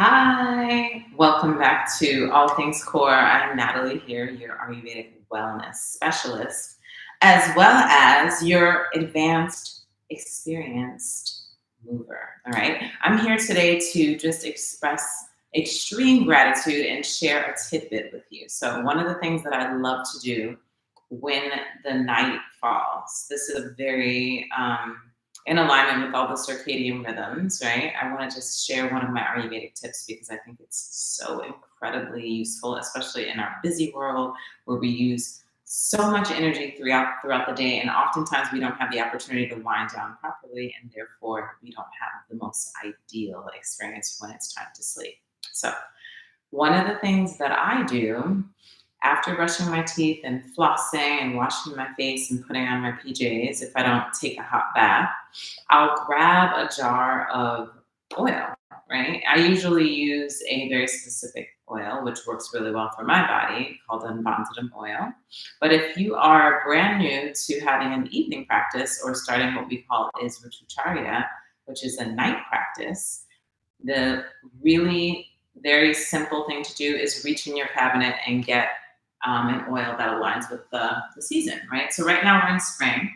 Hi, welcome back to All Things Core. I'm Natalie here, your Ayurvedic wellness specialist, as well as your advanced, experienced mover. All right, I'm here today to just express extreme gratitude and share a tidbit with you. So, one of the things that I love to do when the night falls, this is a very in alignment with all the circadian rhythms, right? I want to just share one of my Ayurvedic tips because I think it's so incredibly useful, especially in our busy world where we use so much energy throughout the day, and oftentimes we don't have the opportunity to wind down properly, and therefore we don't have the most ideal experience when it's time to sleep. So, one of the things that I do after brushing my teeth and flossing and washing my face and putting on my PJs, if I don't take a hot bath, I'll grab a jar of oil, right? I usually use a very specific oil, which works really well for my body, called unbonditum oil. But if you are brand new to having an evening practice or starting what we call is Rutucharya, which is a night practice, the really very simple thing to do is reach in your cabinet and get an oil that aligns with the season, right? So right now we're in spring,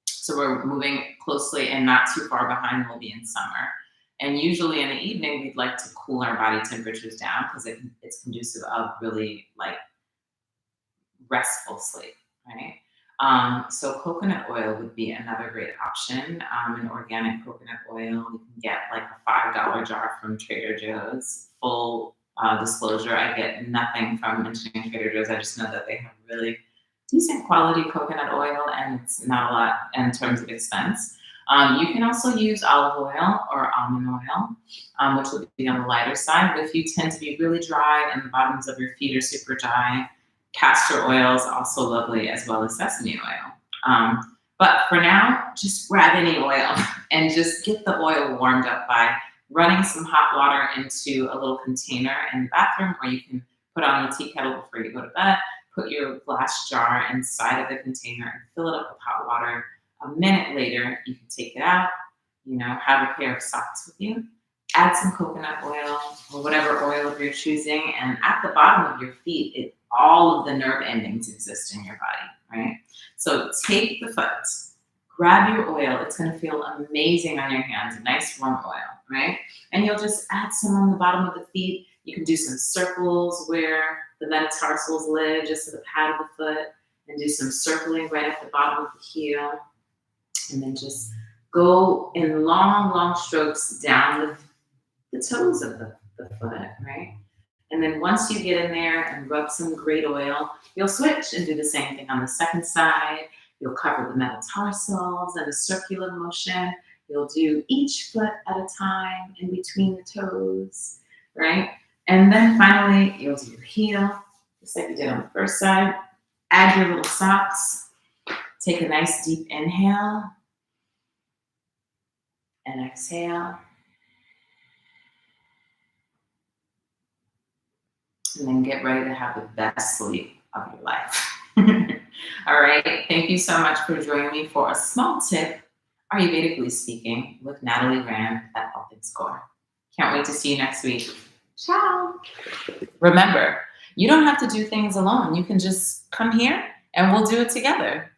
so we're moving closely and not too far behind. We'll be in summer. And usually in the evening, we'd like to cool our body temperatures down because it's conducive of really like restful sleep, right? So coconut oil would be another great option. An organic coconut oil, you can get like a $5 jar from Trader Joe's. Full disclosure, I get nothing from mentioning Trader Joe's. I just know that they have really decent quality coconut oil and it's not a lot in terms of expense. You can also use olive oil or almond oil, which would be on the lighter side. But if you tend to be really dry and the bottoms of your feet are super dry, castor oil is also lovely, as well as sesame oil. But for now, just grab any oil and just get the oil warmed up by running some hot water into a little container in the bathroom, or you can put on a tea kettle before you go to bed. Put your glass jar inside of the container and fill it up with hot water. A minute later, you can take it out, have a pair of socks with you, add some coconut oil or whatever oil you're choosing, and at the bottom of your feet, all of the nerve endings exist in your body, right? So take the foot, grab your oil. It's going to feel amazing on your hands, a nice warm oil, right? And you'll just add some on the bottom of the feet. You can do some circles where the metatarsals live, just at the pad of the foot, and do some circling right at the bottom of the heel. And then just go in long, long strokes down the toes of the foot, right? And then once you get in there and rub some great oil, you'll switch and do the same thing on the second side. You'll cover the metatarsals in a circular motion. You'll do each foot at a time in between the toes, right? And then finally, you'll do your heel, just like you did on the first side. Add your little socks. Take a nice deep inhale and exhale. And then get ready to have the best sleep of your life. All right. Thank you so much for joining me for a small tip, Ayurvedically speaking, with Natalie Rand at All Things Core. Can't wait to see you next week. Ciao. Remember, you don't have to do things alone. You can just come here and we'll do it together.